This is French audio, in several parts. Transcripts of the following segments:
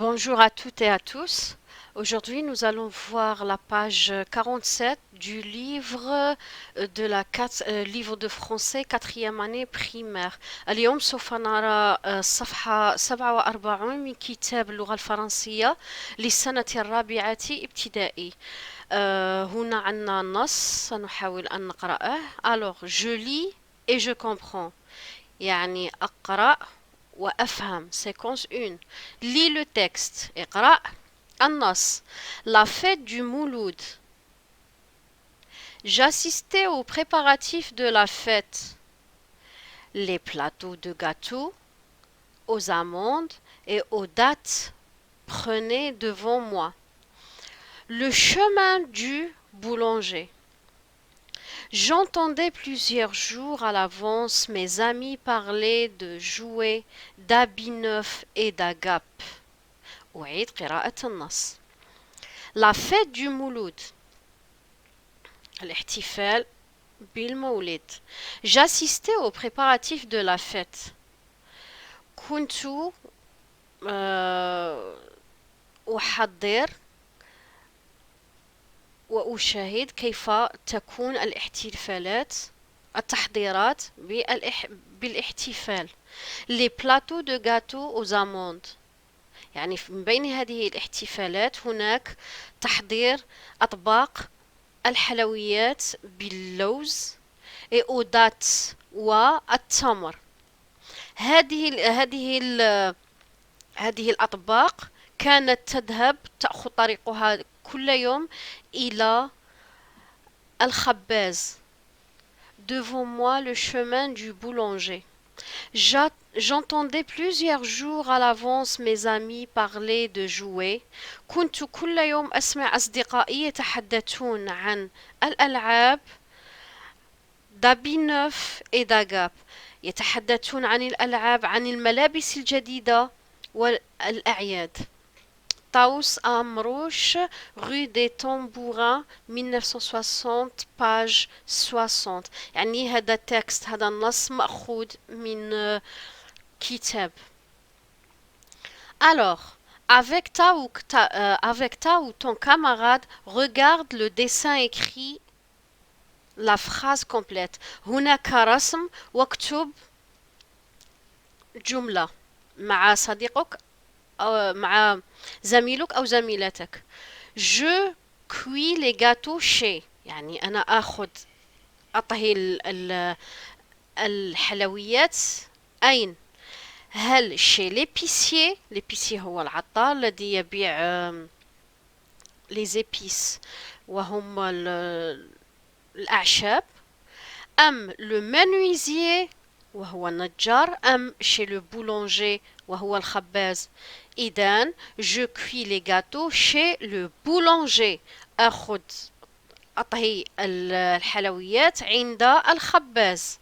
Bonjour à toutes et à tous. Aujourd'hui, nous allons voir la page 47 du livre livre de français quatrième année primaire. اليوم سوف نرى الصفحة 47 من كتاب اللغة الفرنسية للسنة الرابعة ابتدائي. هنا عنا نص سنحاول أن نقرأه. Alors, je lis et je comprends. يعني أقرأ وأفهم. Séquence 1. Lis le texte. اقرأ النص. La fête du Mouloud. J'assistais aux préparatifs de la fête. Les plateaux de gâteaux, aux amandes et aux dattes prenaient devant moi. Le chemin du boulanger. J'entendais plusieurs jours à l'avance mes amis parler de jouets, d'habits neufs et d'agapes. أعيد قراءة النص. La fête du Mouloud. الاحتفال بالمولد. J'assistais aux préparatifs de la fête. كنت أحضر وأشاهد كيف تكون التحضيرات بالاحتفال. Les plateaux de gâteaux aux amandes. يعني من بين هذه الاحتفالات هناك تحضير أطباق الحلويات باللوز أودات والتمر. هذه الأطباق كانت تأخذ طريقها كل يوم إلى الخباز. Devant moi le chemin du boulanger. J'entendais plusieurs jours à l'avance mes amis parler de jouets. كنت كل يوم أسمع أصدقائي يتحدثون عن الألعاب d'habits neufs et d'agapes. يتحدثون عن الألعاب عن الملابس الجديدة والأعياد. طاووس أمروش rue des Tambourins 1960 page 60. يعني هذا التكست هذا النص مأخوذ من كتاب. Alors, avec ta ou ton camarade, regarde le dessin écrit la phrase complète. هناك رسم واكتب جملة مع صديقك أو مع زميلك أو زميلتك. Je cuis les gâteaux chez. يعني أنا أطهي الحلويات أين؟ هل chez l'épicier. l'épicier هو العطار الذي يبيع les épices وهم الأعشاب. أم le menuisier وهو النجار. أم chez le boulanger وهو الخباز. إذن je cuis les gâteaux chez le boulanger. أطهي الحلويات عند الخباز.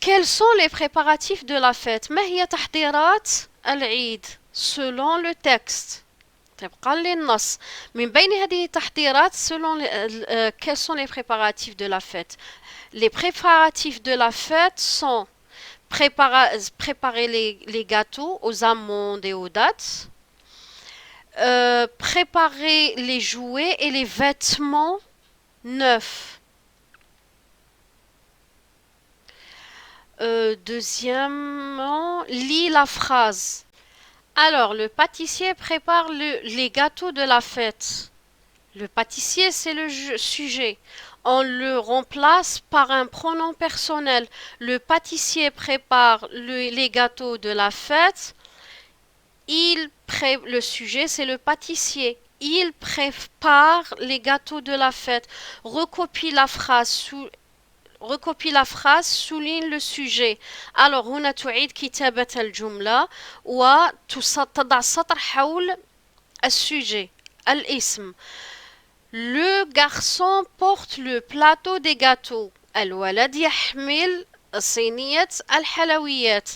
Quels sont les préparatifs de la fête؟ ما هي تحضيرات العيد؟ selon le texte. طبقا للنص. من بين هذه التحضيرات quels sont les préparatifs de la fête؟ Les préparatifs de la fête sont préparer les gâteaux aux amandes et aux dattes, préparer les jouets et les vêtements neufs. Deuxièmement, lis la phrase. Alors, le pâtissier prépare les gâteaux de la fête. Le pâtissier, c'est le sujet. On le remplace par un pronom personnel. Le pâtissier prépare les gâteaux de la fête. Le sujet, c'est le pâtissier. Il prépare les gâteaux de la fête. Recopie la phrase, souligne le sujet. Alors هنا تعيد كتابة الجملة وتضع سطر حول السوجي الاسم. Le garçon porte le plateau des gâteaux. الولد يحمل صينية الحلويات.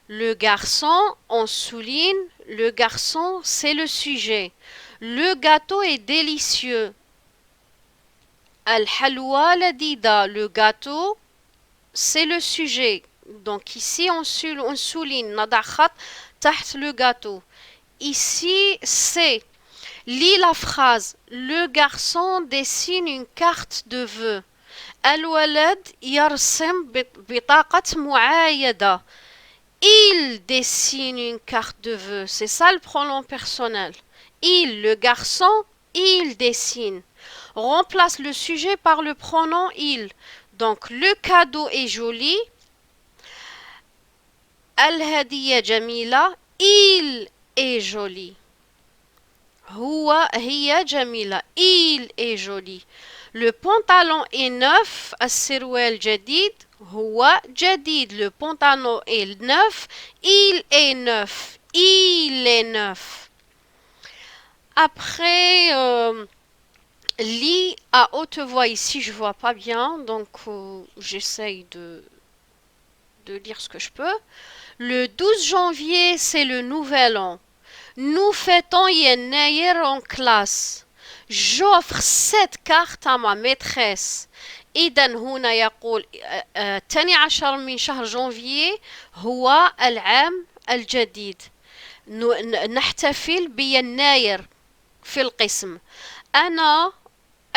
Le garçon, on souligne, le garçon, c'est le sujet. Le gâteau est délicieux. الحلوى لذيذة. Le gâteau, c'est le sujet. Donc ici, on souligne, نضع خط تحت le gâteau. ici, c'est. Lis la phrase. Le garçon dessine une carte de vœux. الولد يرسم بطاقة معايدة. Il dessine une carte de vœux. C'est ça le pronom personnel. Il, le garçon, il dessine. Remplace le sujet par le pronom il. Donc le cadeau est joli. الهدية جميلة. Il est joli. هي جميلة. Il est joli. Le pantalon est neuf. السروال جديد. هو جديد. Le pantalon est neuf. Il est neuf. Il est neuf. Après, lis à haute voix. Ici, je vois pas bien, donc j'essaye de lire ce que je peux. Le 12 janvier, c'est le nouvel an. Nous fêtons Yennayer en classe. J'offre cette carte à ma maîtresse. إذا هنا يقول 12 من شهر جانفيي هو العام الجديد. نحتفل بيناير في القسم. أنا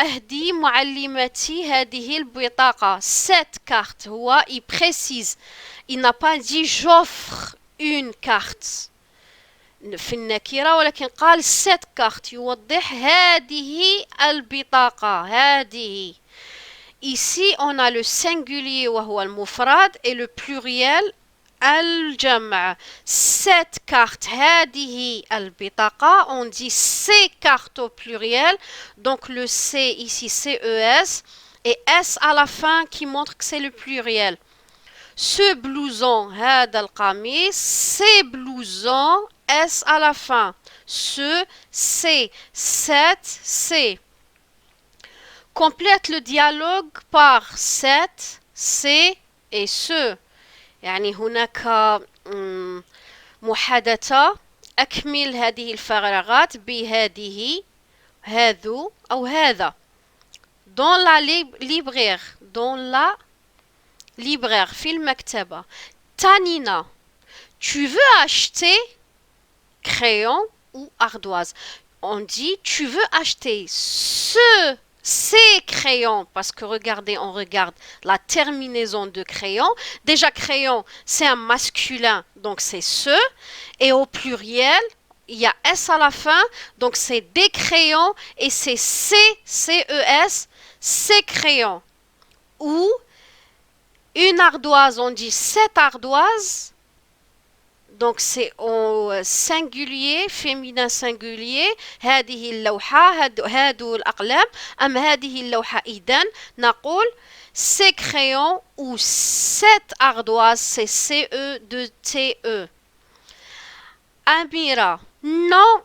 أهدي معلمتي هذه البطاقة. Cette carte هو il précise. Il n'a pas dit j'offre une carte في النكرة ولكن قال cette carte يوضح هذه البطاقة هذه. Ici on a le singulier وهو المفرد et le pluriel الجمع. Cette carte هذه البطاقة on dit ces cartes au pluriel, donc le C ici CES et S à la fin qui montre que c'est le pluriel. Ce blouson هذا القميص. Ces blousons S à la fin. Ce C. Cette C. Complète le dialogue par cette, c'est et ce. يعني هناك محادثة. أكمل هذه الفراغات بهذه هذو أو هذا. Dans la libraire. Dans la libraire. في المكتبة. Tanina. Tu veux acheter crayon ou ardoise? On dit tu veux acheter ces crayons, parce que regardez, on regarde la terminaison de crayon. Déjà, crayon, c'est un masculin, donc c'est ce. Et au pluriel, il y a S à la fin, donc c'est des crayons et c'est C-E-S, ces crayons. Ou une ardoise, on dit cette ardoise. Donc c'est au singulier, féminin singulier. هذه اللوحة هادو الأقلام. أما هذه اللوحة إذن نقول ces crayons ou cette ardoise, c'est CE de TE. Amira, non.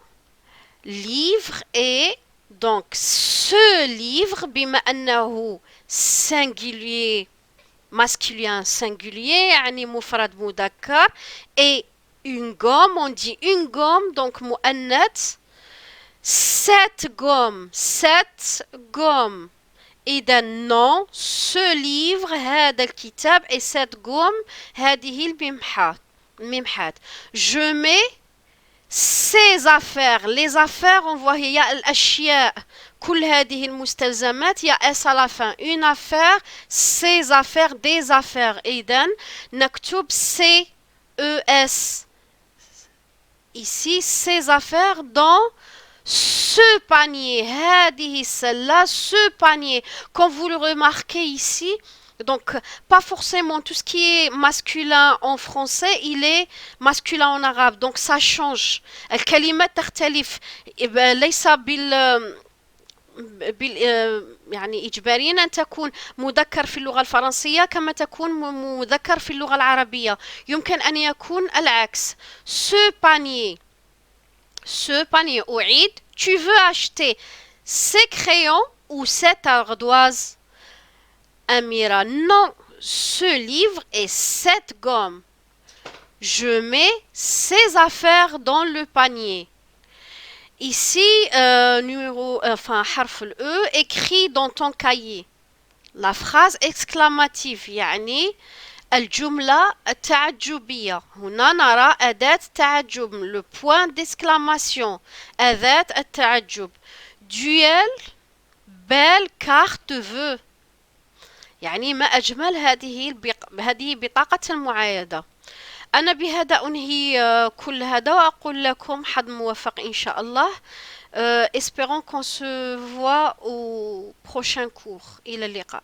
Livre et donc ce livre بما أنه singulier masculin singulier يعني مفرد مذكر et une gomme, on dit une gomme, donc مؤنث. Cette gomme. إذا non, ce livre هذا الكتاب et cette gomme هذه الممحات. Je mets ces affaires. Les affaires, on voit il y a الأشياء. كل هذه المستلزمات il y a S à la fin. Une affaire, ces affaires, des affaires. إذا نكتب CES. Ici, ces affaires dans ce panier. هذه السلة, ce panier. Comme vous le remarquez ici, donc pas forcément tout ce qui est masculin en français, il est masculin en arabe. Donc ça change. الكلمات تختلف. ليس يعني إجباريا أن تكون مذكر في اللغة الفرنسية كما تكون مذكر في اللغة العربية. يمكن أن يكون العكس. Ce panier. أعيد. Tu veux acheter ces crayons ou cette ardoise? Amira, non. Ce livre et cette gomme. Je mets ces affaires dans le panier. Ici, حرف E, écrit dans ton cahier. La phrase exclamative, يعني الجملة التعجبية. هنا نرى أداة تعجب le point d'exclamation أداة التعجب. duel belle carte vœux يعني ما أجمل هذه بطاقة المعايدة. أنا بهذا أنهي كل هذا وأقول لكم حظ موفق إن شاء الله. Espérons qu'on se voit au prochain cours. إلى اللقاء.